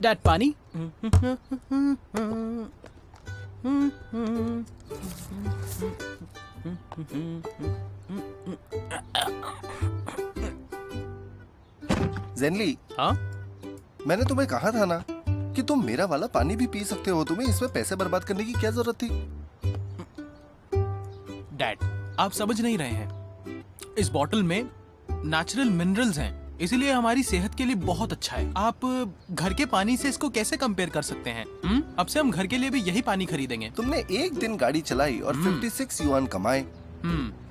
Dad पानी। ज़ेनली, हाँ? मैंने तुम्हें कहा था ना कि तुम मेरा वाला पानी भी पी सकते हो। तुम्हें इसमें पैसे बर्बाद करने की क्या जरूरत थी? डैड, आप समझ नहीं रहे हैं। इस बॉटल में नेचुरल मिनरल्स हैं, इसीलिए हमारी सेहत के लिए बहुत अच्छा है। आप घर के पानी से इसको कैसे कंपेयर कर सकते हैं? अब से हम घर के लिए भी यही पानी खरीदेंगे। तुमने एक दिन गाड़ी चलाई और 56 युआन कमाए।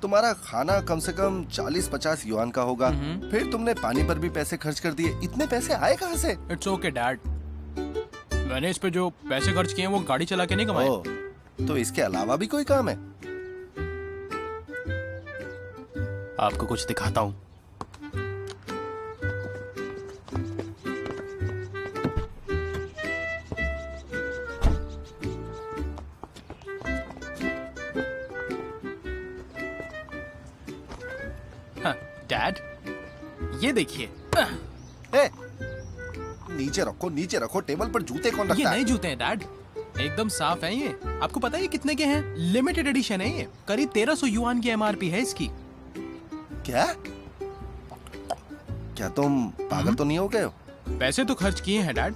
तुम्हारा खाना कम से कम 40-50 युआन का होगा। फिर तुमने पानी पर भी पैसे खर्च कर दिए। इतने पैसे आए कहाँ से? इट्स ओके डैड, मैंने इस पे जो पैसे खर्च किए हैं वो गाड़ी चला के नहीं कमाए। तो इसके अलावा भी कोई काम है? आपको कुछ दिखाता हूँ। डैड, ये देखिए। नीचे रखो। टेबल पर जूते कौन रखता है? ये नए जूते हैं डैड, एकदम साफ हैं ये। आपको पता है ये कितने के हैं? लिमिटेड एडिशन है ये। करीब 1300 युआन की एमआरपी है इसकी। क्या तुम पागल तो नहीं हो गए हो? पैसे तो खर्च किए हैं डैड,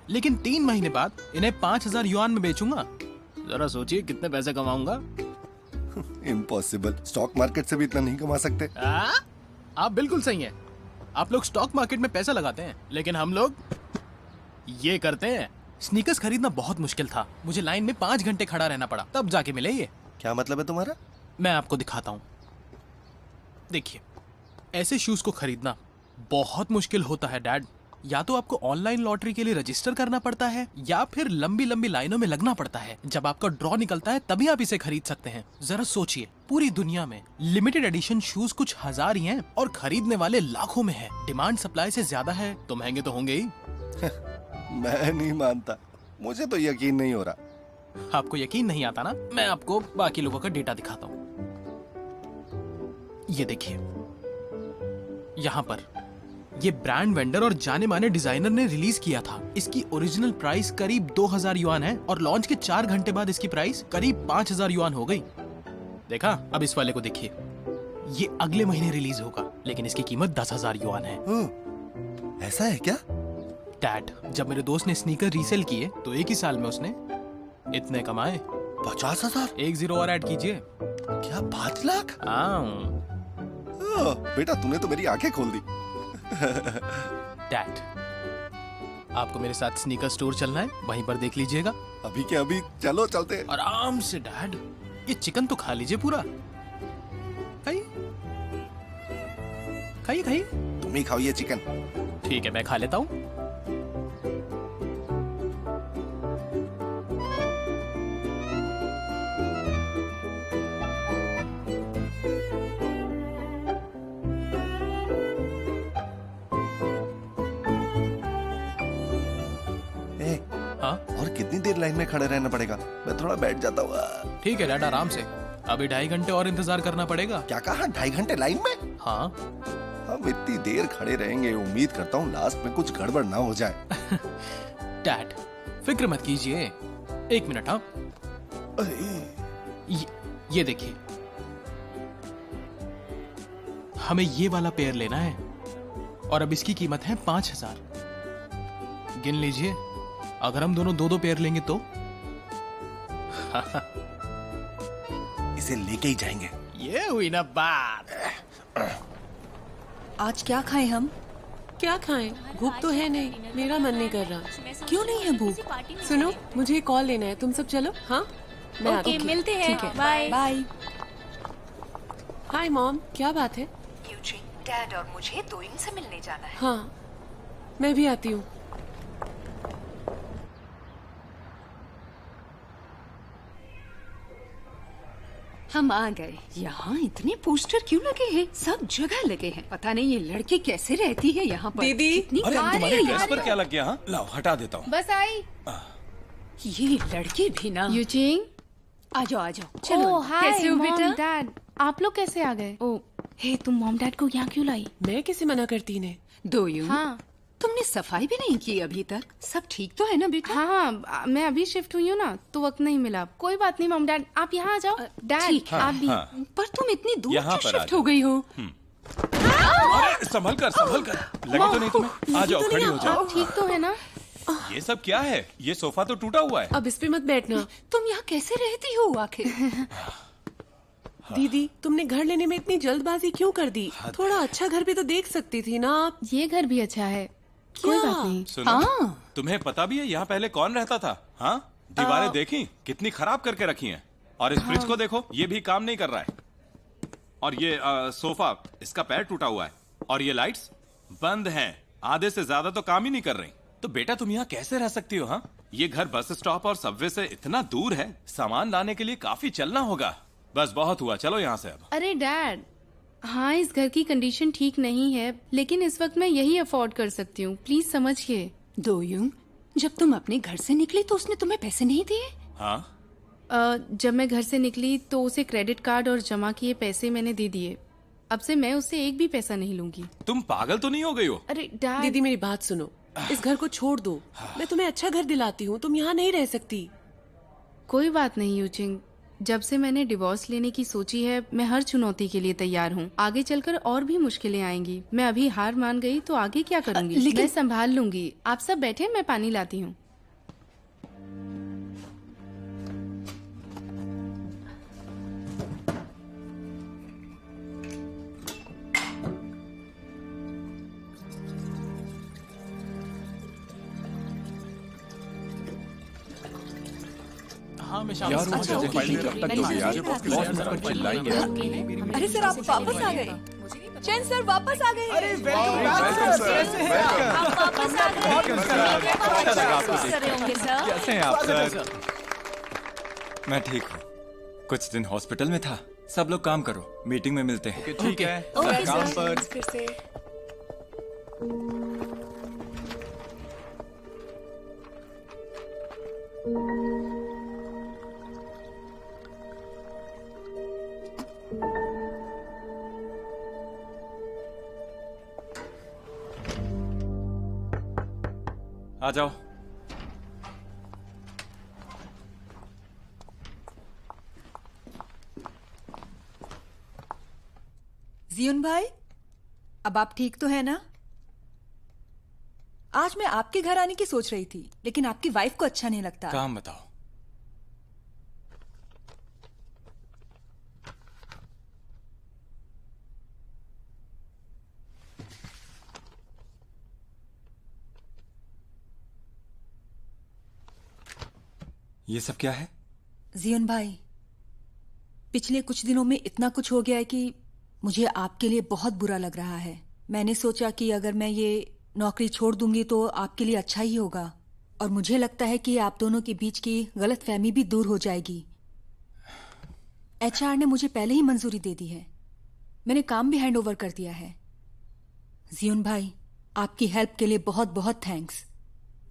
लेकिन 3 महीने बाद इन्हें 5000 युआन में बेचूंगा। जरा सोचिए कितने पैसे कमाऊंगा। इम्पॉसिबल, स्टॉक मार्केट से भी इतना नहीं कमा सकते। आप बिल्कुल सही हैं। आप लोग स्टॉक मार्केट में पैसा लगाते हैं, लेकिन हम लोग ये करते हैं। स्नीकर्स खरीदना बहुत मुश्किल था, मुझे लाइन में 5 घंटे खड़ा रहना पड़ा, तब जाके मिले ये। क्या मतलब है तुम्हारा? मैं आपको दिखाता हूँ। देखिए, ऐसे शूज को खरीदना बहुत मुश्किल होता है डैड। या तो आपको ऑनलाइन लॉटरी के लिए रजिस्टर करना पड़ता है, या फिर लंबी लंबी लाइनों में लगना पड़ता है। जब आपका ड्रॉ निकलता है तभी आप इसे खरीद सकते हैं। जरा सोचिए, पूरी दुनिया में लिमिटेड एडिशन शूज कुछ हजार ही हैं और खरीदने वाले लाखों में हैं। डिमांड सप्लाई से ज्यादा है तो महंगे तो होंगे ही। मैं नहीं मानता, मुझे तो यकीन नहीं हो रहा। आपको यकीन नहीं आता ना? मैं आपको बाकी लोगों का डेटा दिखाता हूँ। ये देखिए, यहाँ पर ये ब्रांड वेंडर और जाने माने डिजाइनर ने रिलीज किया था। इसकी ओरिजिनल प्राइस करीब 2000 युआन है और लॉन्च के 4 घंटे बाद इसकी प्राइस करीब 5000 युआन हो गई। देखा? अब इस वाले को देखिए, ये अगले महीने रिलीज होगा, लेकिन इसकी कीमत 10,000 युआन है। ऐसा है क्या? डैड, जब मेरे दोस्त ने स्नीकर रीसेल किए तो एक ही साल में उसने इतने कमाए। 50,000? 1 0 और ऐड कीजिए। क्या 5 लाख? बेटा, तूने तो मेरी आंखें खोल दी। डैड, आपको मेरे साथ स्नीकर स्टोर चलना है, वहीं पर देख लीजिएगा। अभी के अभी चलो, चलते हैं। आराम से डैड, ये चिकन तो खा लीजिए पूरा। खाइए खाइए खाइए। तुम ही खाओ ये चिकन। ठीक है, मैं खा लेता हूँ। और कितनी देर लाइन में खड़े रहना पड़ेगा? मैं थोड़ा बैठ जाता हूँ। ठीक है डैड, आराम से। अभी 2.5 घंटे और इंतजार करना पड़ेगा। क्या कहा? 2.5 घंटे लाइन में? हाँ। हम इतनी देर खड़े रहेंगे, उम्मीद करता हूँ लास्ट में कुछ गड़बड़ ना हो जाए। डैड, फिक्र मत कीजिए, 1 मिनट। हाँ, ये देखिए, हमें ये वाला पेयर लेना है और अब इसकी कीमत है 5000। गिन लीजिए, अगर हम दोनों 2-2 पेयर लेंगे तो इसे लेके ही जाएंगे। ये हुई ना बात। आज क्या खाएं हम? क्या खाएं? भूख तो है नहीं, मेरा मन नहीं कर रहा। क्यों नहीं है भूख? सुनो, मुझे कॉल लेना है, तुम सब चलो। हाँ, मैं आती हूँ। मिलते हैं। ठीक है, बाय बाय। हाय मॉम, क्या बात है? यूजिन, डैड और मुझे दोइन से मिलने जाना है। हाँ, मैं भी आती हूँ। हम आ गए। यहाँ इतने पोस्टर क्यों लगे हैं? सब जगह लगे हैं। पता नहीं ये लड़की कैसे रहती है यहाँ पर। दीदी। कितनी अरे गंदी तुम्हारे है ड्रेस यहाँ। पर क्या लग गया? हाँ, लाओ हटा देता हूँ। बस आई। ये लड़की भी ना। यूजिन। आ जाओ चलो। ओह हाय कैसे हो मॉम बेटा? डैड, आप लोग कैसे आ गए? ओ हे, तुम मॉम डैड को यहाँ क्यों लाई? मैं कैसे मना करती इन्हें? दो यूं। हाँ तुमने सफाई भी नहीं की अभी तक। सब ठीक तो है ना बेटा? हाँ, मैं अभी शिफ्ट हुई हूँ ना, तो वक्त नहीं मिला। कोई बात नहीं मॉम डैड, आप यहाँ आ जाओ। डैड ठीक है। आप भी। हाँ। पर तुम इतनी दूर यहाँ क्यों पर आ शिफ्ट जाओ। हो गई हो? अरे संभल कर। लगे तो नहीं तुम्हें? आ जाओ, खड़ी हो जाओ। आप ठीक तो है ना? ये सब क्या है? ये सोफा तो टूटा हुआ है। अब इस पे मत बैठना। तुम यहाँ कैसे रहती हो आखिर? दीदी, तुमने घर लेने में इतनी जल्दबाजी क्यों कर दी? थोड़ा अच्छा घर भी तो देख सकती थी ना आप। ये घर भी अच्छा है, कोई बात नहीं। सुनो, हाँ। तुम्हें पता भी है यहाँ पहले कौन रहता था? हाँ, दीवारें देखी कितनी खराब करके रखी हैं। और इस फ्रिज को देखो, ये भी काम नहीं कर रहा है। और ये सोफा, इसका पैर टूटा हुआ है। और ये लाइट्स बंद हैं, आधे से ज्यादा तो काम ही नहीं कर रही। तो बेटा तुम यहाँ कैसे रह सकती हो? हाँ, ये घर बस स्टॉप और सबवे से इतना दूर है, सामान लाने के लिए काफी चलना होगा। बस बहुत हुआ, चलो यहाँ से अब। अरे डैड, हाँ इस घर की कंडीशन ठीक नहीं है, लेकिन इस वक्त मैं यही अफोर्ड कर सकती हूँ। प्लीज समझिए। दो यूं, जब तुम अपने घर से निकली तो उसने तुम्हें पैसे नहीं दिए? हाँ, जब मैं घर से निकली तो उसे क्रेडिट कार्ड और जमा किए पैसे मैंने दे दिए। अब से मैं उससे एक भी पैसा नहीं लूंगी। तुम पागल तो नहीं हो गई हो? अरे डैड। दीदी मेरी बात सुनो, इस घर को छोड़ दो। मैं तुम्हें अच्छा घर दिलाती हूँ, तुम यहाँ नहीं रह सकती। कोई बात नहीं यूचिंग, जब से मैंने डिवोर्स लेने की सोची है, मैं हर चुनौती के लिए तैयार हूँ। आगे चलकर और भी मुश्किलें आएंगी। मैं अभी हार मान गई तो आगे क्या करूँगी? लेकिन- मैं संभाल लूंगी। आप सब बैठे, मैं पानी लाती हूँ। हाँ मैं शाम यार, को मुझे मुझे फाइल फाइल तक तो यार, बहुत मुझ पर चिल्लाएंगे। अरे सर, आप वापस आ गए। चैन सर वापस आ गए। अरे आप वापस आ गए। होंगे सर। कैसे हैं आप सर? मैं ठीक हूँ। कुछ दिन हॉस्पिटल में था। सब लोग काम करो, मीटिंग में मिलते हैं। ठीक है ओके काम सर, पर। फिर से। आ जाओ। जियुन भाई, अब आप ठीक तो है ना? आज मैं आपके घर आने की सोच रही थी, लेकिन आपकी वाइफ को अच्छा नहीं लगता। काम बताओ। ये सब क्या है? जियुन भाई, पिछले कुछ दिनों में इतना कुछ हो गया है कि मुझे आपके लिए बहुत बुरा लग रहा है। मैंने सोचा कि अगर मैं ये नौकरी छोड़ दूंगी तो आपके लिए अच्छा ही होगा, और मुझे लगता है कि आप दोनों के बीच की गलतफहमी भी दूर हो जाएगी। एचआर ने मुझे पहले ही मंजूरी दे दी है। मैंने काम भी हैंड ओवर कर दिया है। जियुन भाई, आपकी हेल्प के लिए बहुत बहुत थैंक्स।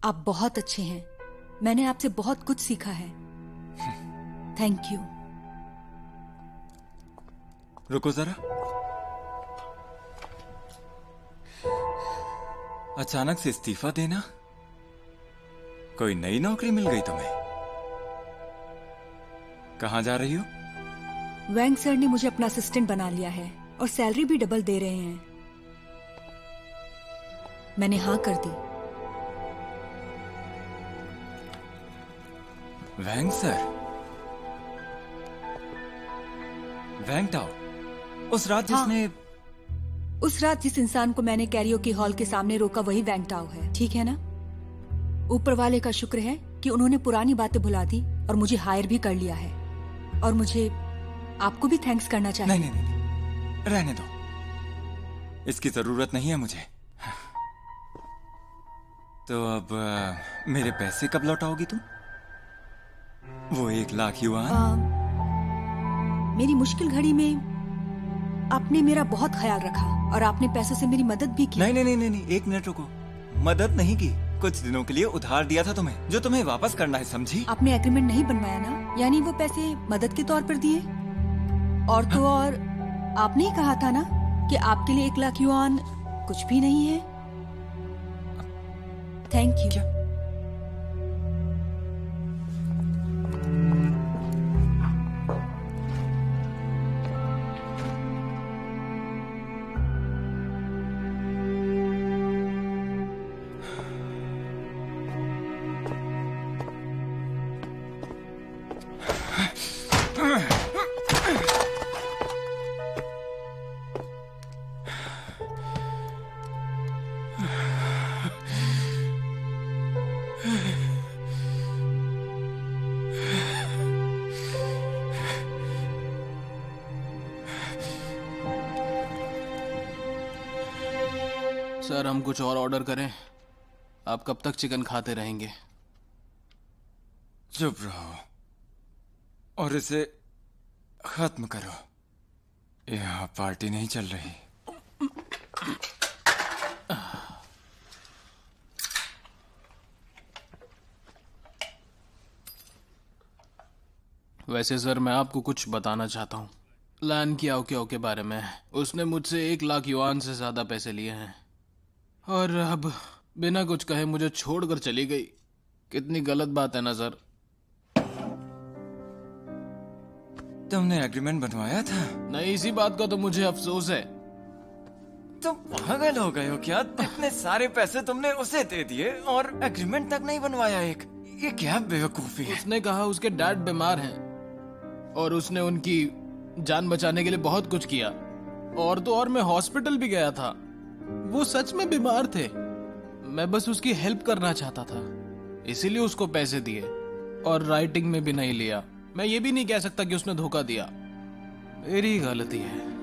आप बहुत अच्छे हैं। मैंने आपसे बहुत कुछ सीखा है। Thank you. रुको जरा। अचानक से इस्तीफा देना? कोई नई नौकरी मिल गई तुम्हें? कहाँ जा रही हो? वैंग सर ने मुझे अपना असिस्टेंट बना लिया है और सैलरी भी डबल दे रहे हैं। मैंने हाँ कर दी। वैंग सर? वैंग टाओ? उस रात हाँ। जिसने उस रात जिस इंसान को मैंने कैरियोकी हॉल के सामने रोका वही वैंग टाओ है, ठीक है ना? ऊपर वाले का शुक्र है कि उन्होंने पुरानी बातें भुला दी और मुझे हायर भी कर लिया है। और मुझे आपको भी थैंक्स करना चाहिए। नहीं नहीं नहीं, रहने दो, इसकी जरूरत नहीं है मुझे। तो अब मेरे पैसे कब लौटाओगी तुम? वो 1,00,000 युआन? मेरी मुश्किल घड़ी में आपने मेरा बहुत ख्याल रखा और आपने पैसों से मेरी मदद भी की। नहीं, 1 मिनट रुको। मदद नहीं की, कुछ दिनों के लिए उधार दिया था तुम्हें, जो तुम्हें वापस करना है, समझी? आपने एग्रीमेंट नहीं बनवाया ना, यानी वो पैसे मदद के तौर पर दिए। और तो और आपने ही कहा था ना कि आपके लिए 1,00,000 युआन कुछ भी नहीं है। Thank you. सर, हम कुछ और ऑर्डर करें? आप कब तक चिकन खाते रहेंगे? चुप रहो और इसे खत्म करो। यहाँ पार्टी नहीं चल रही। वैसे सर, मैं आपको कुछ बताना चाहता हूँ लैन कियाओ कियाओ के बारे में। उसने मुझसे 1,00,000 युआन से ज्यादा पैसे लिए हैं और अब बिना कुछ कहे मुझे छोड़कर चली गई। कितनी गलत बात है ना सर। तुमने एग्रीमेंट बनवाया था? नहीं, इसी बात का तो मुझे अफसोस है। तुम पागल हो गए हो क्या? इतने सारे पैसे तुमने उसे दे दिए और एग्रीमेंट तक नहीं बनवाया एक। ये क्या बेवकूफी है? उसने कहा उसके डैड बीमार हैं और उसने उनकी जान बचाने के लिए बहुत कुछ किया। और तो और मैं हॉस्पिटल भी गया था। वो सच में बीमार थे। मैं बस उसकी हेल्प करना चाहता था, इसीलिए उसको पैसे दिए और राइटिंग में भी नहीं लिया। मैं ये भी नहीं कह सकता कि उसने धोखा दिया। मेरी गलती है।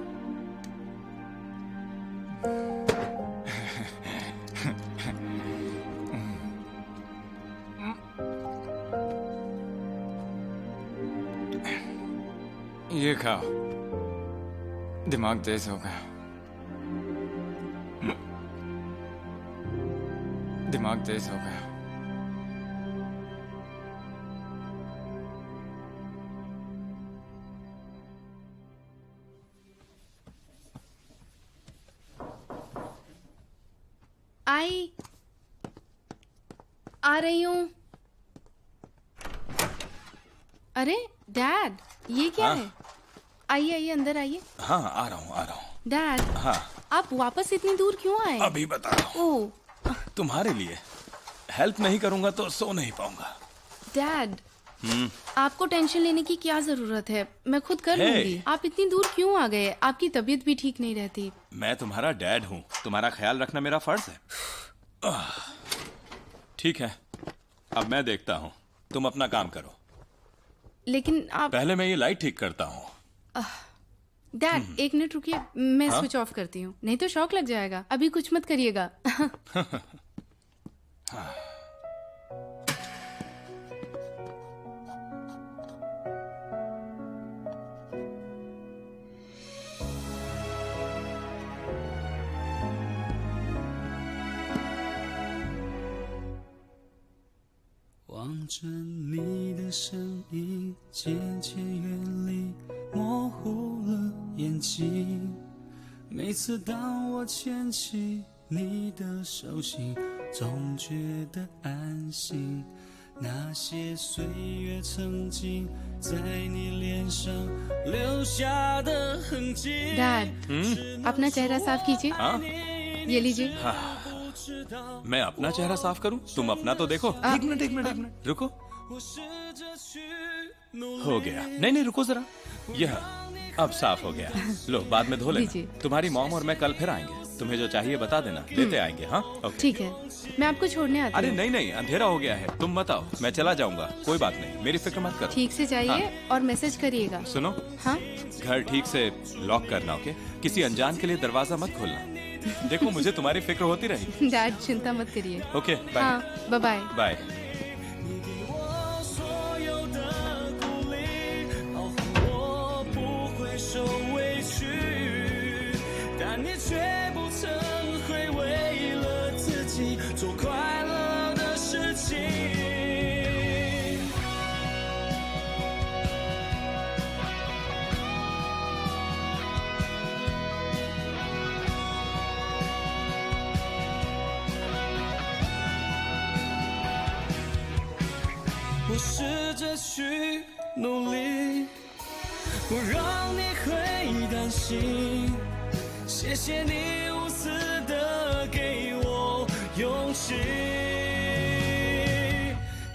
ये खाओ, दिमाग तेज हो गया। दिमाग तेज हो गया। आ रही हूँ। अरे डैड, ये क्या है? आइए आइए, अंदर आइए। हाँ, आ रहा हूँ। डैड, हाँ, आप वापस इतनी दूर क्यों आए? अभी बता रहा हूँ। ओह तुम्हारे लिए हेल्प नहीं करूंगा तो सो नहीं पाऊंगा। डैड, आपको टेंशन लेने की क्या जरूरत है, मैं खुद कर लूंगी। आप इतनी दूर क्यों आ गए? आपकी तबीयत भी ठीक नहीं रहती। मैं तुम्हारा डैड हूँ, तुम्हारा ख्याल रखना मेरा फर्ज है। ठीक है, अब मैं देखता हूँ, तुम अपना काम करो। लेकिन आप पहले मैं ये लाइट ठीक करता हूँ। डैड, 1 मिनट रुकिए, मैं स्विच ऑफ करती हूँ, नहीं तो शॉक लग जाएगा। अभी कुछ मत करिएगा।望着你的身影渐渐远离，模糊了眼睛。每次当我牵起你的手心，总觉得安心。那些岁月曾经在你脸上留下的痕迹。डैड, अपना चेहरा साफ कीजिए। हाँ? ये लीजिए। मैं अपना चेहरा साफ करूं? तुम अपना तो देखो। एक मिनट रुको। हो गया। नहीं, रुको जरा। यह अब साफ हो गया। लो, बाद में धो लेना। तुम्हारी मॉम और मैं कल फिर आएंगे। तुम्हें जो चाहिए बता देना, लेते आएंगे। हाँ ओके। ठीक है, मैं आपको छोड़ने आती अरे हूँ। नहीं नहीं, अंधेरा हो गया है, तुम मत आओ, मैं चला जाऊंगा, कोई बात नहीं, मेरी फिक्र मत करो। ठीक से जाइए और मैसेज करिएगा। सुनो, हाँ घर ठीक से लॉक करना, ओके? किसी अनजान के लिए दरवाजा मत खोलना। देखो मुझे तुम्हारी फिक्र होती रही। डैड चिंता मत करिए। Okay bye. हाँ बाय बाय। बाय।我试着去努力，不让你会担心。谢谢你无私的给我勇气，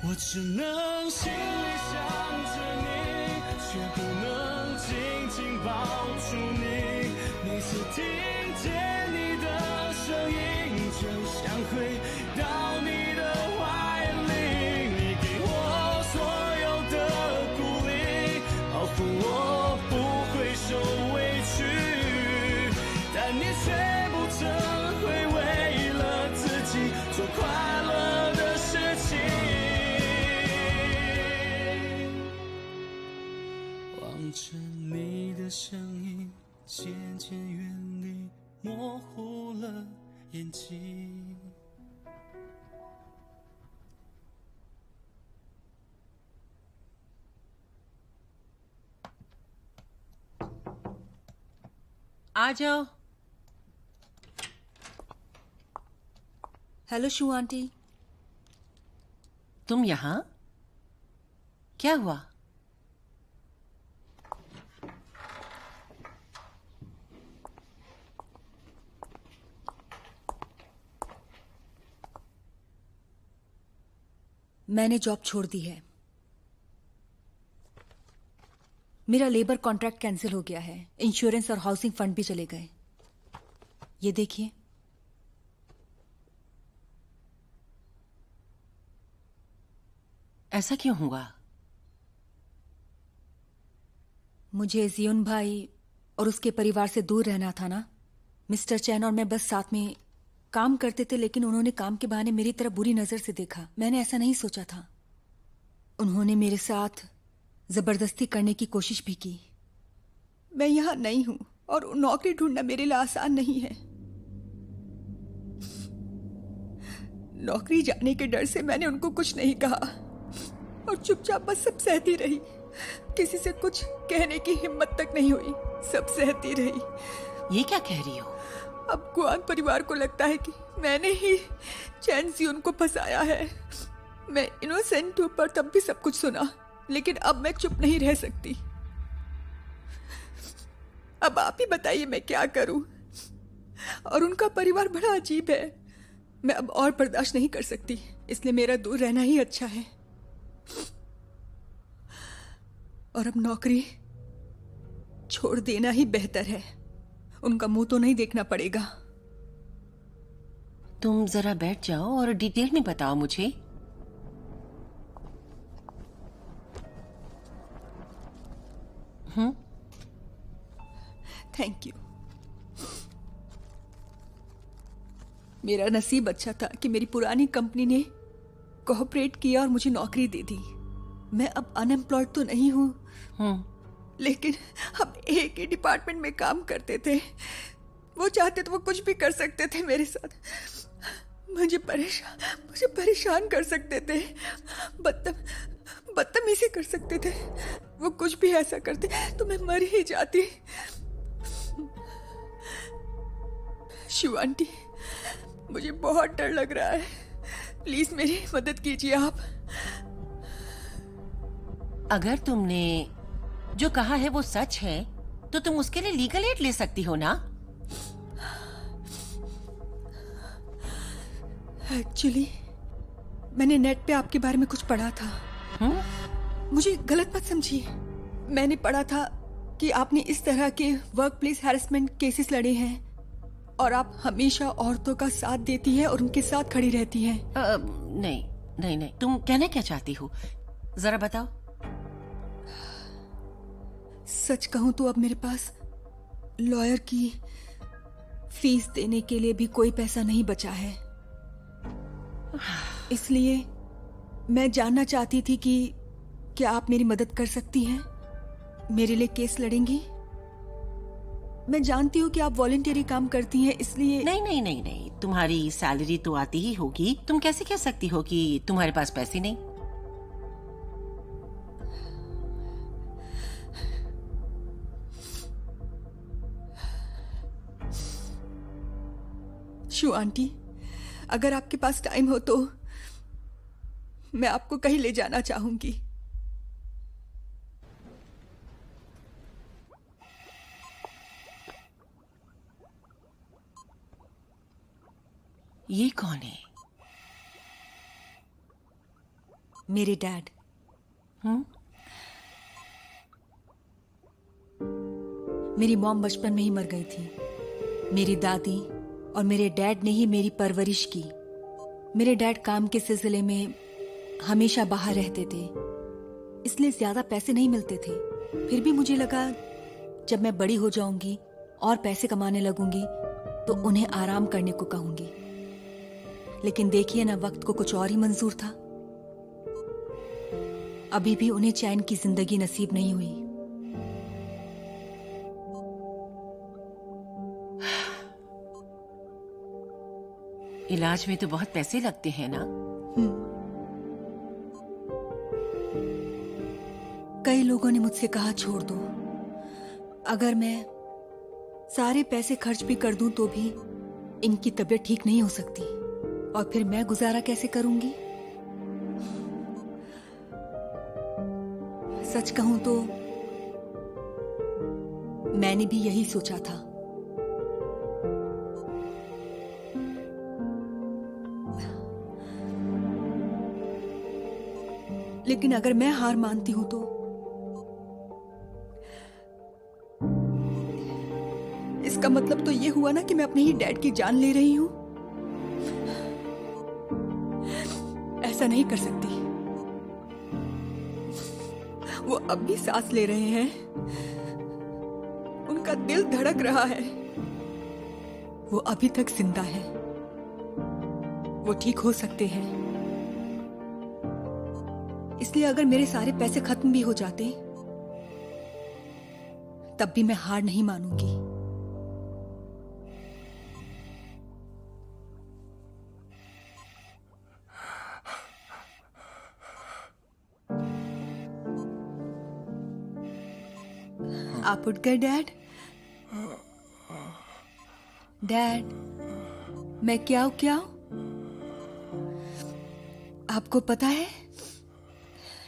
我只能心里想着你，却不能紧紧抱住你。每次听见你的声音，就想回到你的怀里。你给我所有的鼓励，保护我不会受委屈，但你却不曾会为了自己做快乐的事情。望着你的身影渐渐远离，模糊了眼睛。आ जाओ। Hello Shu aunty. तुम यहाँ? क्या हुआ? मैंने जॉब छोड़ दी है। मेरा लेबर कॉन्ट्रैक्ट कैंसिल हो गया है। इंश्योरेंस और हाउसिंग फंड भी चले गए। ये देखिए। ऐसा क्यों हुआ? मुझे जियोन भाई और उसके परिवार से दूर रहना था ना। मिस्टर चैन और मैं बस साथ में काम करते थे, लेकिन उन्होंने काम के बहाने मेरी तरफ बुरी नजर से देखा। मैंने ऐसा नहीं सोचा था। उन्होंने मेरे साथ जबरदस्ती करने की कोशिश भी की। मैं यहाँ नहीं हूं और नौकरी ढूंढना मेरे लिए आसान नहीं है। नौकरी जाने के डर से मैंने उनको कुछ नहीं कहा और चुपचाप बस सब सहती रही। किसी से कुछ कहने की हिम्मत तक नहीं हुई, सब सहती रही। ये क्या कह रही हो? अब गुआन परिवार को लगता है कि मैंने ही चैन जियोन को फंसाया है। मैं इनोसेंट हूं, पर तब भी सब कुछ सुना, लेकिन अब मैं चुप नहीं रह सकती। अब आप ही बताइए मैं क्या करूं। और उनका परिवार बड़ा अजीब है। मैं अब और बर्दाश्त नहीं कर सकती, इसलिए मेरा दूर रहना ही अच्छा है। और अब नौकरी छोड़ देना ही बेहतर है। उनका मुंह तो नहीं देखना पड़ेगा। तुम जरा बैठ जाओ और डिटेल में बताओ मुझे। Thank you. मेरा नसीब अच्छा था कि मेरी पुरानी कंपनी ने कोऑपरेट किया और मुझे नौकरी दे दी। मैं अब अनएम्प्लॉयड तो नहीं हूं, लेकिन हम एक ही डिपार्टमेंट में काम करते थे। वो चाहते तो वो कुछ भी कर सकते थे मेरे साथ। मुझे परेशान कर सकते थे, बदतमीजी कर सकते थे। वो कुछ भी ऐसा करते तो मैं मर ही जाती। शिव आंटी, मुझे बहुत डर लग रहा है। प्लीज मेरी मदद कीजिए आप। अगर तुमने जो कहा है वो सच है तो तुम उसके लिए लीगल एड ले सकती हो ना? एक्चुअली मैंने नेट पे आपके बारे में कुछ पढ़ा था। मुझे गलत मत समझिए। मैंने पढ़ा था कि आपने इस तरह के वर्क प्लेस हैरेसमेंट केसेस लड़े हैं और आप हमेशा औरतों का साथ देती हैं और उनके साथ खड़ी रहती हैं। नहीं नहीं नहीं, तुम कहना क्या चाहती हो, जरा बताओ। सच कहूं तो अब मेरे पास लॉयर की फीस देने के लिए भी कोई पैसा नहीं बचा है। इसलिए मैं जानना चाहती थी कि क्या आप मेरी मदद कर सकती हैं, मेरे लिए केस लड़ेंगी। मैं जानती हूँ कि आप वॉलंटियरी काम करती हैं, इसलिए नहीं नहीं नहीं नहीं, तुम्हारी सैलरी तो आती ही होगी। तुम कैसे कह सकती हो कि तुम्हारे पास पैसे नहीं? शू आंटी, अगर आपके पास टाइम हो तो मैं आपको कहीं ले जाना चाहूंगी। ये कौन है? मेरे डैड। मेरी मॉम बचपन में ही मर गई थी। मेरी दादी और मेरे डैड ने ही मेरी परवरिश की। मेरे डैड काम के सिलसिले में हमेशा बाहर रहते थे, इसलिए ज्यादा पैसे नहीं मिलते थे। फिर भी मुझे लगा जब मैं बड़ी हो जाऊंगी और पैसे कमाने लगूंगी तो उन्हें आराम करने को कहूंगी। लेकिन देखिए ना, वक्त को कुछ और ही मंजूर था। अभी भी उन्हें चैन की जिंदगी नसीब नहीं हुई। इलाज में तो बहुत पैसे लगते हैं ना? कई लोगों ने मुझसे कहा छोड़ दो। अगर मैं सारे पैसे खर्च भी कर दूं तो भी इनकी तबीयत ठीक नहीं हो सकती, और फिर मैं गुजारा कैसे करूंगी? सच कहूं तो मैंने भी यही सोचा था। लेकिन अगर मैं हार मानती हूं तो इसका मतलब तो ये हुआ ना कि मैं अपने ही डैड की जान ले रही हूं। ऐसा नहीं कर सकती। वो अब भी सांस ले रहे हैं, उनका दिल धड़क रहा है, वो अभी तक जिंदा है, वो ठीक हो सकते हैं। इसलिए अगर मेरे सारे पैसे खत्म भी हो जाते तब भी मैं हार नहीं मानूंगी। आप उठ गए डैड? डैड, मैं क्या हूं? आपको पता है,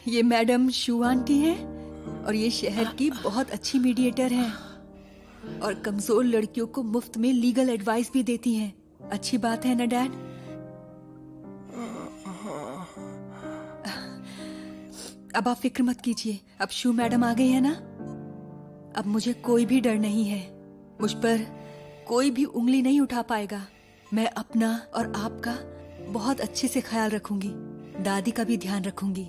ये मैडम शू आंटी है और ये शहर की बहुत अच्छी मीडिएटर हैं और कमजोर लड़कियों को मुफ्त में लीगल एडवाइस भी देती हैं। अच्छी बात है ना डैड? अब आप फिक्र मत कीजिए, अब शू मैडम आ गई है ना। अब मुझे कोई भी डर नहीं है, मुझ पर कोई भी उंगली नहीं उठा पाएगा। मैं अपना और आपका बहुत अच्छे से ख्याल रखूंगी, दादी का भी ध्यान रखूंगी।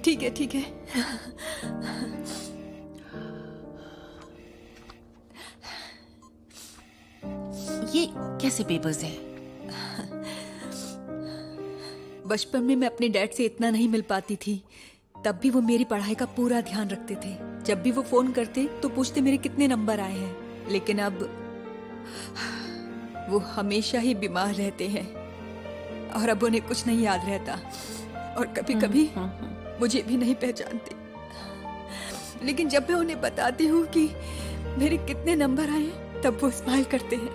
ठीक है, ठीक है। ये कैसे पेपर्स हैं? बचपन में मैं अपने डैड से इतना नहीं मिल पाती थी, तब भी वो मेरी पढ़ाई का पूरा ध्यान रखते थे। जब भी वो फोन करते तो पूछते मेरे कितने नंबर आए हैं। लेकिन अब वो हमेशा ही बीमार रहते हैं और अब उन्हें कुछ नहीं याद रहता और कभी कभी मुझे भी नहीं पहचानते। लेकिन जब मैं उन्हें बताती हूँ कि मेरे कितने नंबर आए तब वो स्माइल करते हैं।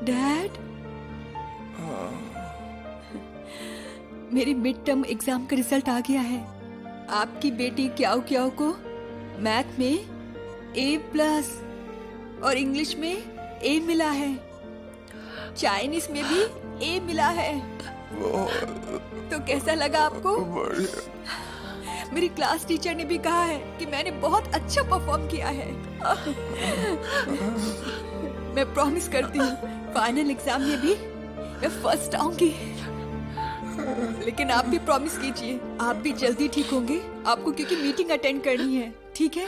डैड, मेरी मिड टर्म एग्जाम का रिजल्ट आ गया है। आपकी बेटी क्याओ क्याओ को मैथ में A+ और इंग्लिश में A मिला है, चाइनीज में भी A मिला है। तो कैसा लगा आपको? मेरी क्लास टीचर ने भी कहा है कि मैंने बहुत अच्छा परफॉर्म किया है। मैं प्रॉमिस करती हूँ फाइनल एग्जाम में भी मैं फर्स्ट आऊंगी। लेकिन आप भी प्रॉमिस कीजिए, आप भी जल्दी ठीक होंगे, आपको क्योंकि मीटिंग अटेंड करनी है, ठीक है?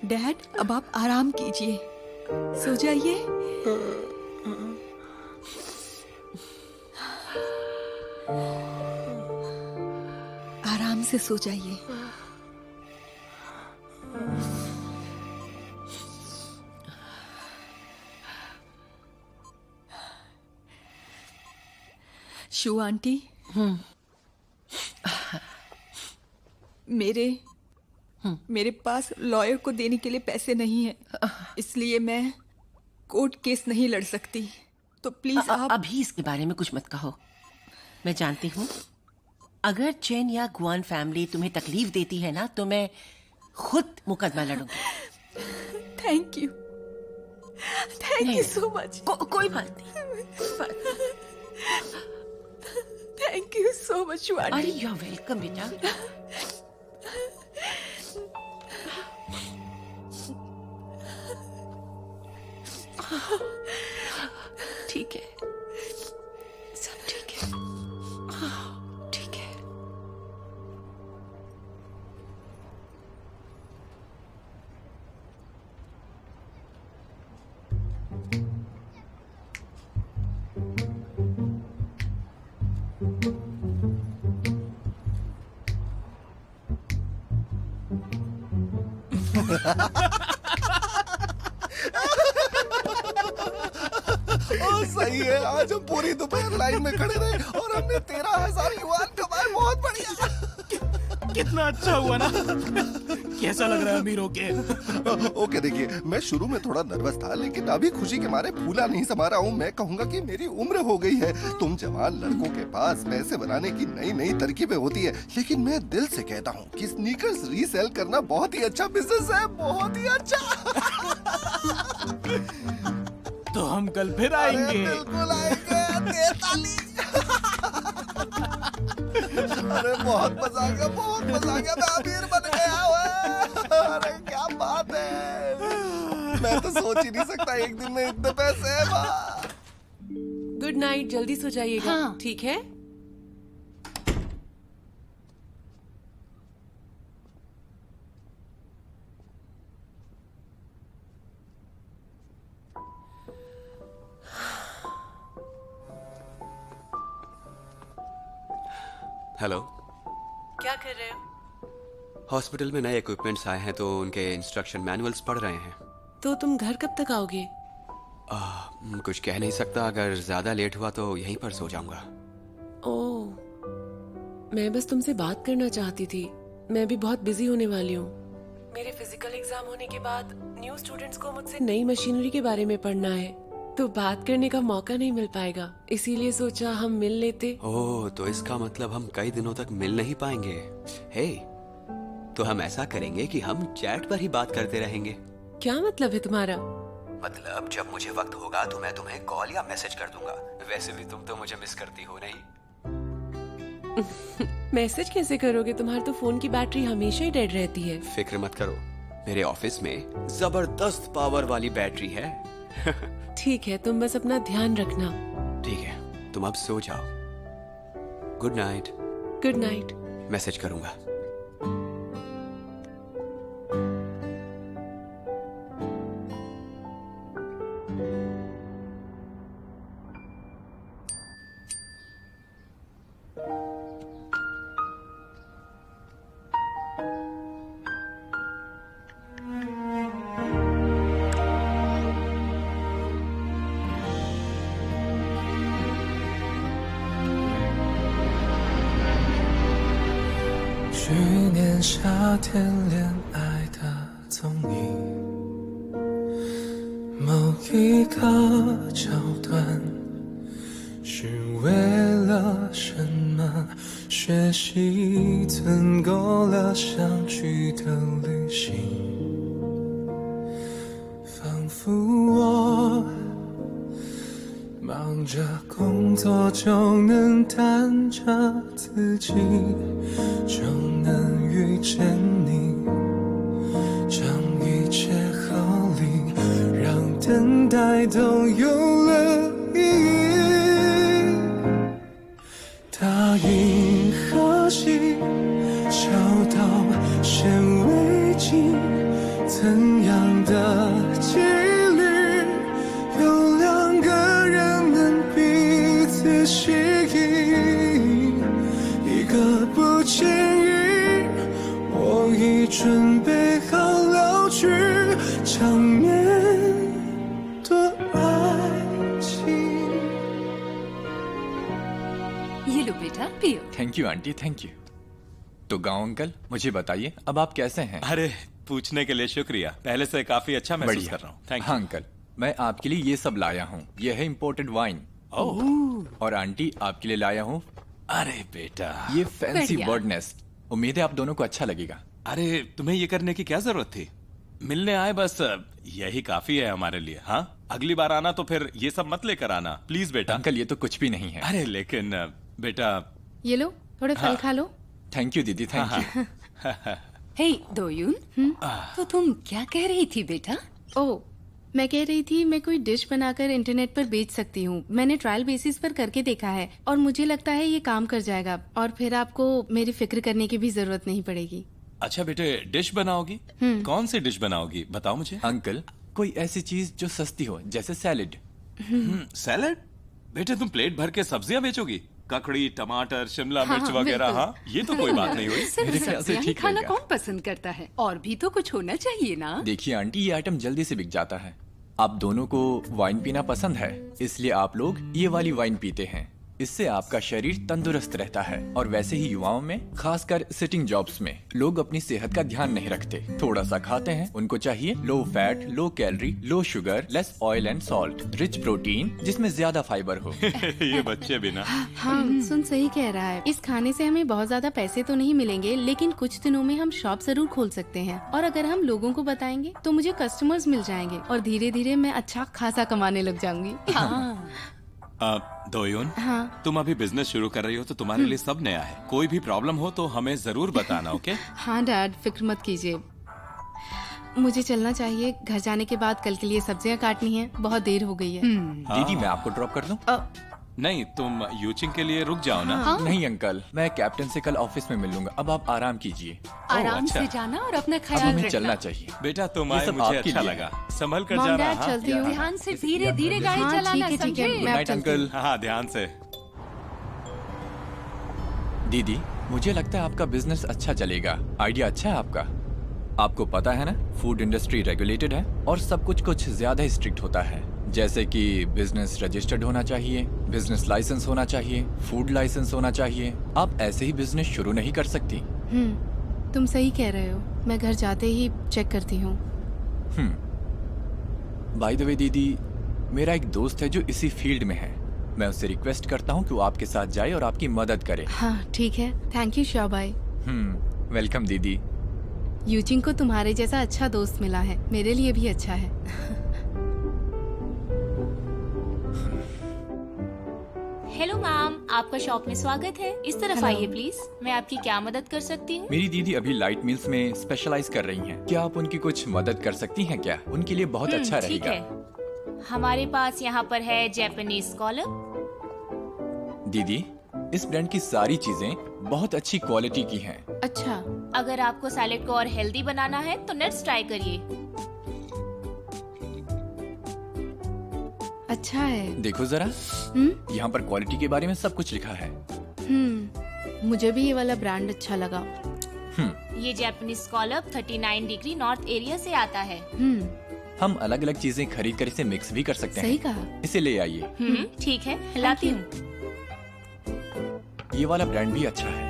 डैड, अब आप आराम कीजिए, सो जाइए। आराम से सो जाइए। शू आंटी, मेरे पास लॉयर को देने के लिए पैसे नहीं है, इसलिए मैं कोर्ट केस नहीं लड़ सकती। तो प्लीज आप अभी इसके बारे में कुछ मत कहो। मैं जानती हूँ अगर चेन या गुआन फैमिली तुम्हें तकलीफ देती है ना, तो मैं खुद मुकदमा लड़ूंगी। Thank you so much. कोई बात नहीं। थैंक यू सो मच शू आंटी। अरे यू आर वेलकम बेटा। ठीक है, सब ठीक है, ठीक है। सही है, आज हम पूरी दोपहर लाइन में खड़े रहे और हमने 13,000 युआन कमाए। बहुत बढ़िया। कितना अच्छा हुआ ना। कैसा लग रहा है अमीर होके? ओके, देखिए मैं शुरू में थोड़ा नर्वस था, लेकिन अभी खुशी के मारे फूला नहीं समा रहा हूँ। मैं कहूँगा कि मेरी उम्र हो गई है। तुम जवान लड़कों के पास पैसे बनाने की नई नई तरकीबें होती है, लेकिन मैं दिल से कहता हूँ कि स्नीकर्स रीसेल करना बहुत ही अच्छा बिजनेस है, बहुत ही अच्छा। तो हम कल फिर आएंगे। बिल्कुल आएंगे। अरे बहुत मजा आ गया, बहुत मजा आ गया। मैं अमीर बन गया हूँ। अरे क्या बात है, मैं तो सोच ही नहीं सकता एक दिन में इतने पैसे। गुड नाइट, जल्दी सो जाइएगा। हाँ। ठीक है। हेलो, क्या कर रहे हो? हॉस्पिटल में नए इक्विपमेंट्स आए हैं तो उनके इंस्ट्रक्शन मैनुअल्स पढ़ रहे हैं। तो तुम घर कब तक आओगे? कुछ कह नहीं सकता, अगर ज्यादा लेट हुआ तो यहीं पर सो जाऊंगा। ओह, मैं बस तुमसे बात करना चाहती थी। मैं भी बहुत बिजी होने वाली हूँ। मेरे फिजिकल एग्जाम होने के बाद न्यू स्टूडेंट्स को मुझसे नई मशीनरी के बारे में पढ़ना है, तो बात करने का मौका नहीं मिल पाएगा, इसीलिए सोचा हम मिल लेते। ओह, तो इसका मतलब हम कई दिनों तक मिल नहीं पाएंगे। हे, तो हम ऐसा करेंगे कि हम चैट पर ही बात करते रहेंगे। क्या मतलब है तुम्हारा? मतलब जब मुझे वक्त होगा तो मैं तुम्हें कॉल या मैसेज कर दूंगा। वैसे भी तुम तो मुझे मिस करती हो नहीं? मैसेज कैसे करोगे? तुम्हारे तो फोन की बैटरी हमेशा ही डेड रहती है। फिक्र मत करो, मेरे ऑफिस में जबरदस्त पावर वाली बैटरी है। ठीक है, तुम बस अपना ध्यान रखना। ठीक है, तुम अब सो जाओ। Good night. Good night. Message करूंगा।夏天恋爱的踪影，某一个桥段，是为了什么？学习存够了相聚的旅行，仿佛我。着工作就能单着自己，就能遇见你，将一切合理，让等待都有了意义。大银河系，小到显微镜，怎样的几率，有两个人能彼此吸引，一个不经意，我已准备好老去，长眠的爱情。ये लो बेटा पियो। Thank you aunty, thank you. तो गांव अंकल, मुझे बताइए अब आप कैसे हैं? अरे पूछने के लिए शुक्रिया, पहले से काफी अच्छा महसूस बढ़िया। कर रहा हूँ। थैंक हाँ अंकल, मैं आपके लिए ये सब लाया हूँ। ये है इम्पोर्टेड वाइन। और आंटी आपके लिए लाया हूँ अरे बेटा, ये फैंसी बढ़िया। Bird nest. उम्मीद है आप दोनों को अच्छा लगेगा। अरे तुम्हें ये करने की क्या जरूरत थी? मिलने आए बस, यही काफी है हमारे लिए। हाँ, अगली बार आना तो फिर ये सब मत लेकर आना प्लीज बेटा। अंकल ये तो कुछ भी नहीं है। अरे लेकिन बेटा। ये लो, थोड़े फल खा लो। थैंक यू दीदी, थैंक यू। हे दोयुन, तो तुम क्या कह रही थी बेटा? ओह, मैं कह रही थी मैं कोई डिश बनाकर इंटरनेट पर बेच सकती हूँ। मैंने ट्रायल बेसिस पर करके देखा है और मुझे लगता है ये काम कर जाएगा और फिर आपको मेरी फिक्र करने की भी जरूरत नहीं पड़ेगी। अच्छा बेटे, डिश बनाओगी? कौन सी डिश बनाओगी बताओ मुझे। अंकल कोई ऐसी चीज जो सस्ती हो, जैसे सैलेड। सैलेड? बेटे तुम प्लेट भर के सब्जियां बेचोगी? ककड़ी, टमाटर, शिमला मिर्च वगैरह। बिल्कुल। हाँ, ये तो कोई बात नहीं हुई। सिर्फ मेरे ख्याल से सब्जियां ही ठीक खाना रहेगा। कौन पसंद करता है? और भी तो कुछ होना चाहिए ना। देखिए आंटी, ये आइटम जल्दी से बिक जाता है। आप दोनों को वाइन पीना पसंद है, इसलिए आप लोग ये वाली वाइन पीते हैं। इससे आपका शरीर तंदुरुस्त रहता है। और वैसे ही युवाओं में, खासकर सिटिंग जॉब्स में, लोग अपनी सेहत का ध्यान नहीं रखते, थोड़ा सा खाते हैं। उनको चाहिए low fat, low calorie, low sugar, less oil and salt, rich protein जिसमें ज्यादा फाइबर हो। ये बच्चे भी ना। हाँ, सुन सही कह रहा है। इस खाने से हमें बहुत ज्यादा पैसे तो नहीं मिलेंगे, लेकिन कुछ दिनों में हम शॉप जरूर खोल सकते हैं। और अगर हम लोगों को बताएंगे तो मुझे कस्टमर्स मिल जाएंगे और धीरे धीरे मैं अच्छा खासा कमाने लग जाऊंगी। हाँ। दोयुन, हाँ। तुम अभी बिजनेस शुरू कर रही हो तो तुम्हारे लिए सब नया है। कोई भी प्रॉब्लम हो तो हमें जरूर बताना, ओके? हाँ डैड, फिक्र मत कीजिए। मुझे चलना चाहिए। घर जाने के बाद कल के लिए सब्जियां काटनी है, बहुत देर हो गई है। दीदी मैं आपको ड्रॉप कर दूं? नहीं, तुम यूचिंग के लिए रुक जाओ ना। नहीं अंकल, मैं कैप्टन से कल ऑफिस में मिल लूंगा। अब आप आराम कीजिए। आराम अच्छा। से जाना और अपना अब ख्याल हमें रखना। चलना चाहिए। बेटा तुम ये आए, सब मुझे आपके अच्छा लिए लगा। संभल कर मॉम जाना। डैड हाँ? चलती हूँ। ध्यान से धीरे धीरे गाड़ी हाँ, चलाना, ठीक है, समझे? मैं नाइट अंकल। हाँ, ध्यान से। दीदी मुझे लगता है आपका बिजनेस अच्छा चलेगा। आइडिया अच्छा है आपका। आपको पता है ना, फूड इंडस्ट्री रेगुलेटेड है और सब कुछ ज्यादा स्ट्रिक्ट होता है। जैसे कि बिजनेस रजिस्टर्ड होना चाहिए, बिजनेस लाइसेंस होना चाहिए, फूड लाइसेंस होना चाहिए। आप ऐसे ही बिजनेस शुरू नहीं कर सकती। तुम सही कह रहे हो। मैं घर जाते ही चेक करती हूँ। बाय द वे दीदी, मेरा एक दोस्त है जो इसी फील्ड में है। मैं उससे रिक्वेस्ट करता हूँ कि वो आपके साथ जाए और आपकी मदद करे। हाँ ठीक है, थैंक यू शाबाई। वेलकम दीदी। यूचिंग को तुम्हारे जैसा अच्छा दोस्त मिला है, मेरे लिए भी अच्छा है। हेलो मैम, आपका शॉप में स्वागत है। इस तरफ आइए प्लीज। मैं आपकी क्या मदद कर सकती हूँ? मेरी दीदी अभी लाइट मिल्स में स्पेशलाइज कर रही हैं। क्या आप उनकी कुछ मदद कर सकती हैं क्या? उनके लिए बहुत अच्छा ठीक रहेगा। है, हमारे पास यहाँ पर है जापानीज स्कॉलर। दीदी इस ब्रांड की सारी चीजें बहुत अच्छी क्वालिटी की हैं। अच्छा, अगर आपको सैलेड को और हेल्दी बनाना है तो नट्स ट्राई करिए। अच्छा है। देखो जरा, यहाँ पर क्वालिटी के बारे में सब कुछ लिखा है। मुझे भी ये वाला ब्रांड अच्छा लगा। ये Japanese scholar 39 degree north area से आता है। हम अलग अलग चीजें खरीद कर इसे मिक्स भी कर सकते हैं। सही कहा। इसे ले आइए। ठीक है, लाती हूँ। ये वाला ब्रांड भी अच्छा है।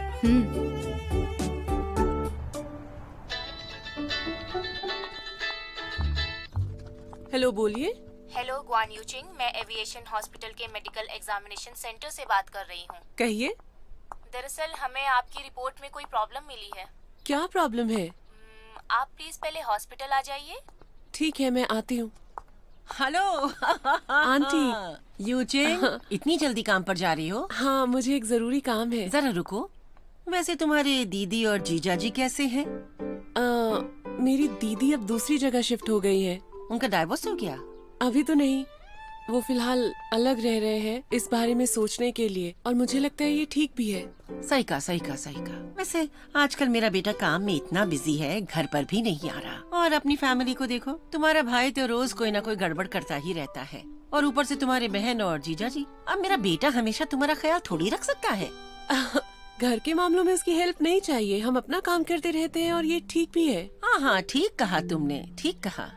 हेलो बोलिए। हेलो गुआन यूचिंग, मैं एविएशन हॉस्पिटल के मेडिकल एग्जामिनेशन सेंटर से बात कर रही हूँ। कहिए। दरअसल हमें आपकी रिपोर्ट में कोई प्रॉब्लम मिली है। क्या प्रॉब्लम है? आप प्लीज पहले हॉस्पिटल आ जाइए। ठीक है, मैं आती हूँ। हेलो आंटी, यूजिन, इतनी जल्दी काम पर जा रही हो? हाँ, मुझे एक जरूरी काम है। जरा रुको। वैसे तुम्हारे दीदी और जीजा जी कैसे हैं? मेरी दीदी अब दूसरी जगह शिफ्ट हो गई है। उनका डाइवोर्स हो गया? अभी तो नहीं, वो फिलहाल अलग रह रहे हैं इस बारे में सोचने के लिए, और मुझे लगता है ये ठीक भी है। सही कहा, सही कहा, सही कहा। वैसे आजकल मेरा बेटा काम में इतना बिजी है, घर पर भी नहीं आ रहा। और अपनी फैमिली को देखो, तुम्हारा भाई तो रोज कोई ना कोई गड़बड़ करता ही रहता है, और ऊपर से तुम्हारे बहन और जीजा जी। अब मेरा बेटा हमेशा तुम्हारा ख्याल थोड़ी रख सकता है। घर के मामलों में उसकी हेल्प नहीं चाहिए, हम अपना काम करते रहते हैं और ये ठीक भी है। हाँ हाँ, ठीक कहा तुमने, ठीक कहा।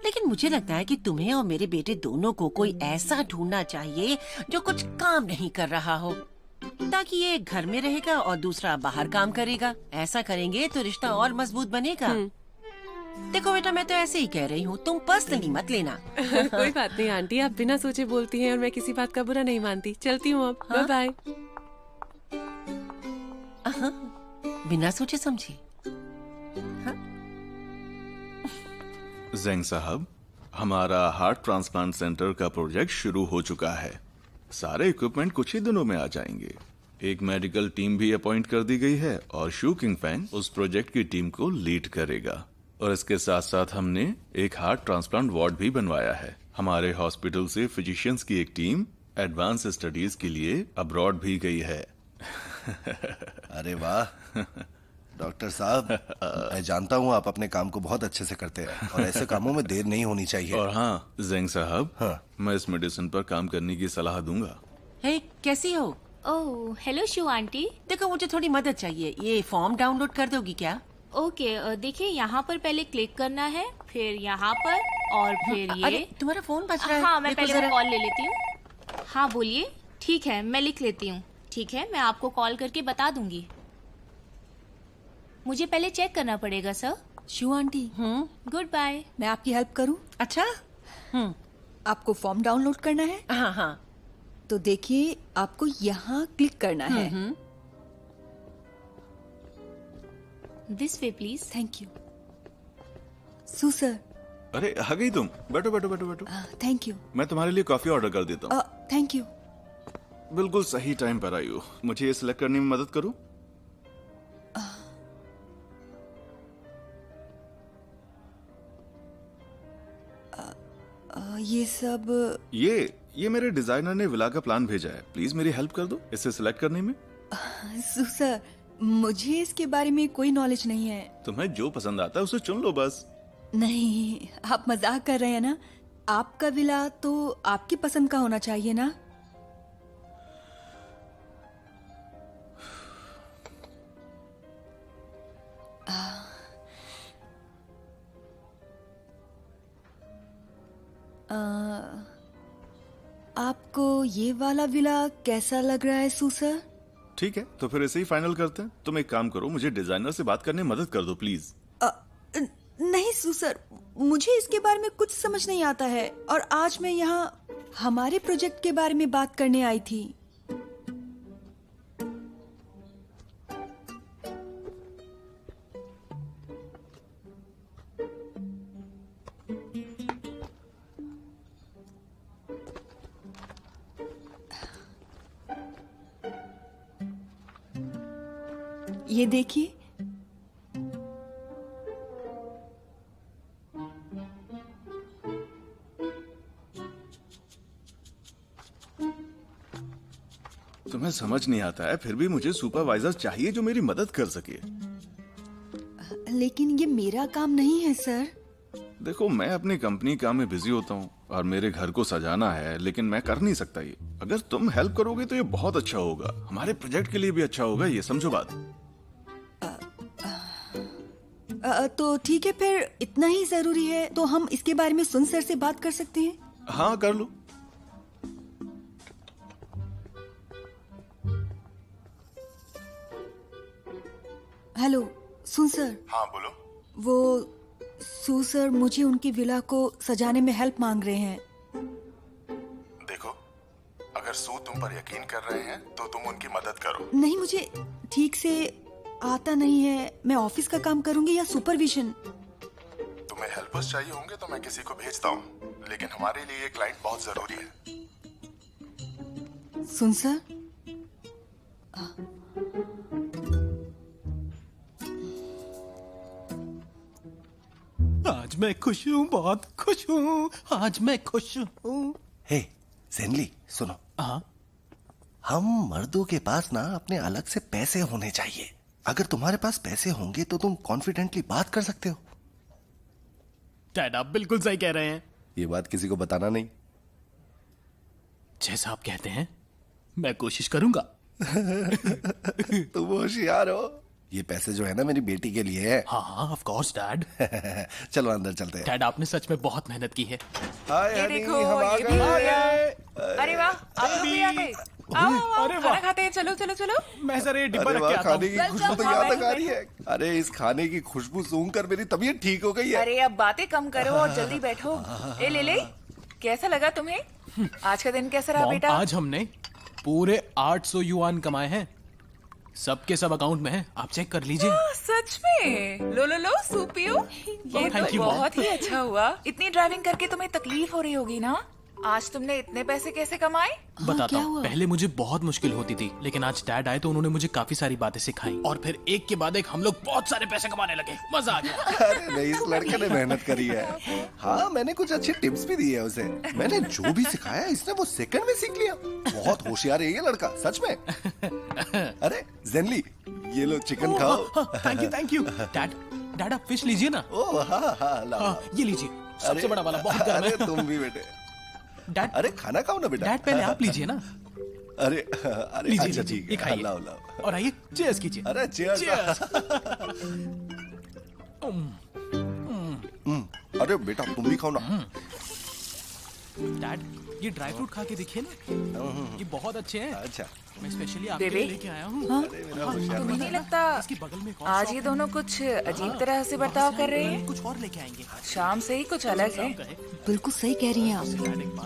लेकिन मुझे लगता है कि तुम्हें और मेरे बेटे दोनों को कोई ऐसा ढूंढना चाहिए जो कुछ काम नहीं कर रहा हो, ताकि ये घर में रहेगा और दूसरा बाहर काम करेगा। ऐसा करेंगे तो रिश्ता और मजबूत बनेगा। देखो बेटा, मैं तो ऐसे ही कह रही हूँ, तुम पर्सनली मत लेना। कोई बात नहीं आंटी, आप बिना सोचे बोलती हैं और मैं किसी बात का बुरा नहीं मानती। चलती हूँ अब, बाय बाय। बिना सोचे समझे। ज़ेंग साहब, हमारा हार्ट ट्रांसप्लांट सेंटर का प्रोजेक्ट शुरू हो चुका है। सारे इक्विपमेंट कुछ ही दिनों में आ जाएंगे। एक मेडिकल टीम भी अपॉइंट कर दी गई है और शू किंग फैंग उस प्रोजेक्ट की टीम को लीड करेगा। और इसके साथ साथ हमने एक हार्ट ट्रांसप्लांट वार्ड भी बनवाया है। हमारे हॉस्पिटल से फिजिशियंस की एक टीम एडवांस स्टडीज के लिए अब्रॉड भी गई है। अरे वाह डॉक्टर साहब, मैं जानता हूँ आप अपने काम को बहुत अच्छे से करते हैं और ऐसे कामों में देर नहीं होनी चाहिए। और हाँ ज़ेंग साहब, हाँ, मैं इस मेडिसिन पर काम करने की सलाह दूंगा। हे, कैसी हो? ओह, हेलो शू आंटी। देखो, मुझे थोड़ी मदद चाहिए। ये फॉर्म डाउनलोड कर दोगी क्या? ओके, देखिए यहाँ पर पहले क्लिक करना है, फिर यहाँ पर और फिर ये। अरे, तुम्हारा फोन बज रहा है। हाँ, मैं देखो पहले जरा। कॉल ले लेती हूँ। हाँ बोलिए। ठीक है, मैं लिख लेती हूँ। ठीक है, मैं आपको कॉल करके बता दूंगी। मुझे पहले चेक करना पड़ेगा सर। शू आंटी, गुड बाय। मैं आपकी हेल्प करूं? अच्छा। आपको फॉर्म डाउनलोड करना है? हाँ हाँ। तो देखिए, आपको यहाँ क्लिक करना है। This way please. Thank you. Sure sir. अरे आ गई तुम? बैठो बैठो बैठो बैठो। Thank you. मैं तुम्हारे लिए कॉफी ऑर्डर कर देता हूँ। Thank you. बिल्कुल सही टाइम पर आई हो। मुझे ये सिलेक्ट करने में मदद करूं? ये सब ये मेरे डिजाइनर ने विला का प्लान भेजा है। प्लीज मेरी हेल्प कर दो इसे सिलेक्ट करने में। सर, मुझे इसके बारे में कोई नॉलेज नहीं है। तुम्हें जो पसंद आता है उसे चुन लो बस। नहीं, आप मजाक कर रहे हैं ना? आपका विला तो आपकी पसंद का होना चाहिए ना? आपको ये वाला विला कैसा लग रहा है सू सर? ठीक है, तो फिर इसे ही फाइनल करते हैं। तुम एक काम करो, मुझे डिजाइनर से बात करने में मदद कर दो प्लीज। नहीं सू सर, मुझे इसके बारे में कुछ समझ नहीं आता है, और आज मैं यहाँ हमारे प्रोजेक्ट के बारे में बात करने आई थी। ये देखिए, तुम्हें समझ नहीं आता है, फिर भी मुझे सुपरवाइजर चाहिए जो मेरी मदद कर सके। लेकिन ये मेरा काम नहीं है सर। देखो, मैं अपनी कंपनी काम में बिजी होता हूँ और मेरे घर को सजाना है, लेकिन मैं कर नहीं सकता ये। अगर तुम हेल्प करोगे तो ये बहुत अच्छा होगा, हमारे प्रोजेक्ट के लिए भी अच्छा होगा, ये समझो बात। तो ठीक है, फिर इतना ही जरूरी है तो हम इसके बारे में सुन सर से बात कर सकते हैं। हाँ, कर लो। हेलो सुन सर। हाँ बोलो। वो सू सर मुझे उनकी विला को सजाने में हेल्प मांग रहे हैं। देखो, अगर सू तुम पर यकीन कर रहे हैं तो तुम उनकी मदद करो। नहीं, मुझे ठीक से आता नहीं है। मैं ऑफिस का काम करूंगी या सुपरविजन? तुम्हें हेल्पर्स चाहिए होंगे तो मैं किसी को भेजता हूँ, लेकिन हमारे लिए ये क्लाइंट बहुत जरूरी है। सुन सर, आज मैं खुश हूँ, बहुत खुश हूँ, आज मैं खुश हूँ। हे ज़ेनली, सुनो। हाँ, हम मर्दों के पास ना अपने अलग से पैसे होने चाहिए। अगर तुम्हारे पास पैसे होंगे तो तुम कॉन्फिडेंटली बात कर सकते हो। डैड आप बिल्कुल सही कह रहे हैं। ये बात किसी को बताना नहीं। जैसा आप कहते हैं मैं कोशिश करूंगा। तुम होशियार हो। ये पैसे जो है ना मेरी बेटी के लिए है। हाँ हाँ ऑफ कोर्स डैड। चलो अंदर चलते हैं। डैड आपने सच में बहुत मेहनत की है। हाय हनी, हम आ ये भी हो गया। गए। अरे वाह, आप लोग भी आ गए। आओ आओ, खाना खाते हैं। चलो चलो चलो। मैं सर ये डिब्बा अरे रख के वाह, आता हूँ। खाने की खुशबू तो यहाँ तक आ रही है। अरे इस खाने की खुशबू सूंघकर मेरी तबीयत ठीक हो गई है। अरे अब बातें कम करो और जल्दी बैठो। ए ले ले, कैसा लगा तुम्हें? आज का दिन कैसा रहा मॉम, बेटा? आज हमने पूरे 800 युआन कमाए हैं। सबके सब अकाउंट में हैं, आप चेक कर लीजिए। सच में? लो लो लो, सूप पियो। ये Thank तो you, Mom. बहुत ही अच्छा हुआ। इतनी ड्राइविंग करके तुम्हें तकलीफ हो रही होगी ना? आज तुमने इतने पैसे कैसे कमाए? बताता हूँ। पहले मुझे बहुत मुश्किल होती थी, लेकिन आज डैड आए तो उन्होंने मुझे काफी सारी बातें सिखाई और फिर एक के बाद एक हम लोग बहुत सारे पैसे कमाने लगे। मजा आ गया। अरे नहीं, इस लड़के ने मेहनत करी है। हाँ, मैंने कुछ अच्छी टिप्स भी दी है उसे। मैंने जो भी सिखाया इसने वो सेकंड में सीख लिया। बहुत होशियार है ये लड़का, सच में। अरे ज़ेनली, ये लो चिकन खाओ। Thank you. डैड आप फिश लीजिए ना। ओह हाँ हाँ लाओ। ये लीजिए, सबसे बड़ा वाला, बहुत गर्म है। अरे तुम भी बेटे। डैड, अरे खाना खाओ ना बेटा। डैड पहले आप लीजिए ना। अरे अरे लीजिए, अच्छा लीजिए, ठीक ये है, खाइए। लाओ लाओ। और आइए चीयर्स कीजिए। अरे चीयर्स। अरे बेटा तुम भी खाओ ना। डैड ये ड्राई फ्रूट खा के देखिए ना, ये बहुत अच्छे हैं। अच्छा, मैं स्पेशली आपके बेबी, लिए लेके आया हूँ। तुम्हें नहीं लगता इसके बगल में एक और आज शॉप ये है। दोनों कुछ अजीब तरह से बर्ताव कर रहे हैं? कुछ और लेके आएंगे। शाम से ही कुछ अलग है। बिल्कुल सही कह रही हैं आप।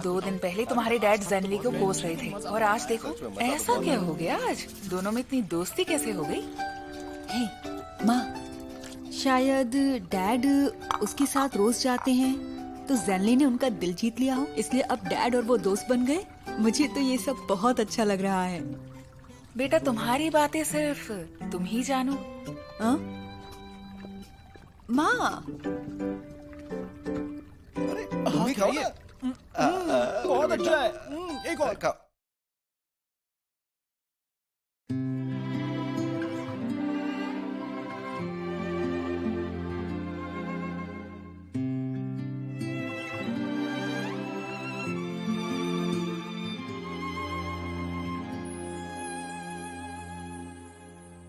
2 दिन पहले तुम्हारे डैड ज़ेनली को कोस रहे थे और आज देखो ऐसा क्या हो गया? आज दोनों में इतनी दोस्ती कैसे हो गई? हे माँ, शायद डैड उसके साथ रोज जाते हैं तो ज़ेनली ने उनका दिल जीत लिया हो, इसलिए अब डैड और वो दोस्त बन गए। मुझे तो ये सब बहुत अच्छा लग रहा है। बेटा तुम्हारी बातें सिर्फ तुम ही जानो। हाँ? माँ, तुम भी खाओ ना। बहुत अच्छा है। एक और खाओ।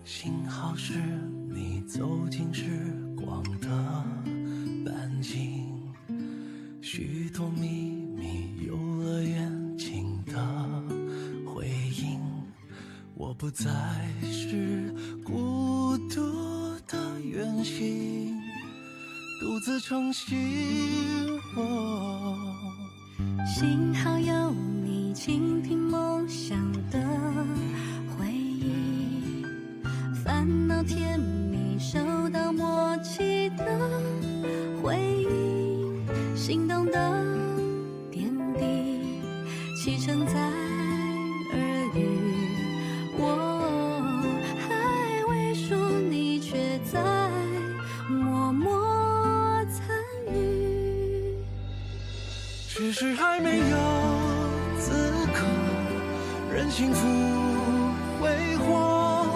幸好是你走进时光的半径，许多秘密游乐园情的回应。我不再是孤独的远行，独自撑起我。幸好有你倾听梦想的回忆，烦恼甜蜜收到默契的回应，心动的点滴启程在耳语，我还未说，你却在默默参与。只是还没有资格任幸福挥霍，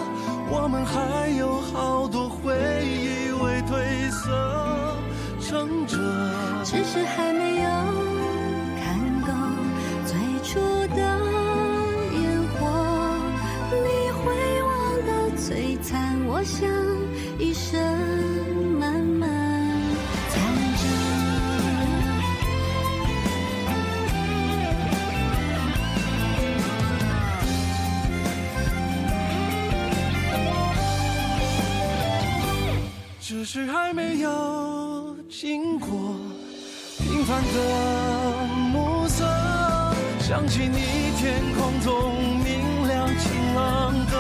我们还有好多回忆未褪色撑着。只是还没有看够最初的烟火，你会忘的璀璨，我想一生慢慢藏着。只是还没有经过平凡的暮色，想起你天空中明亮晴朗的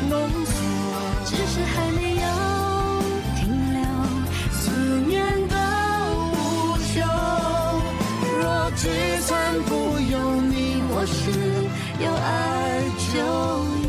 浓缩。只是还没有停留思念的无休，若聚散不由你，我是有爱就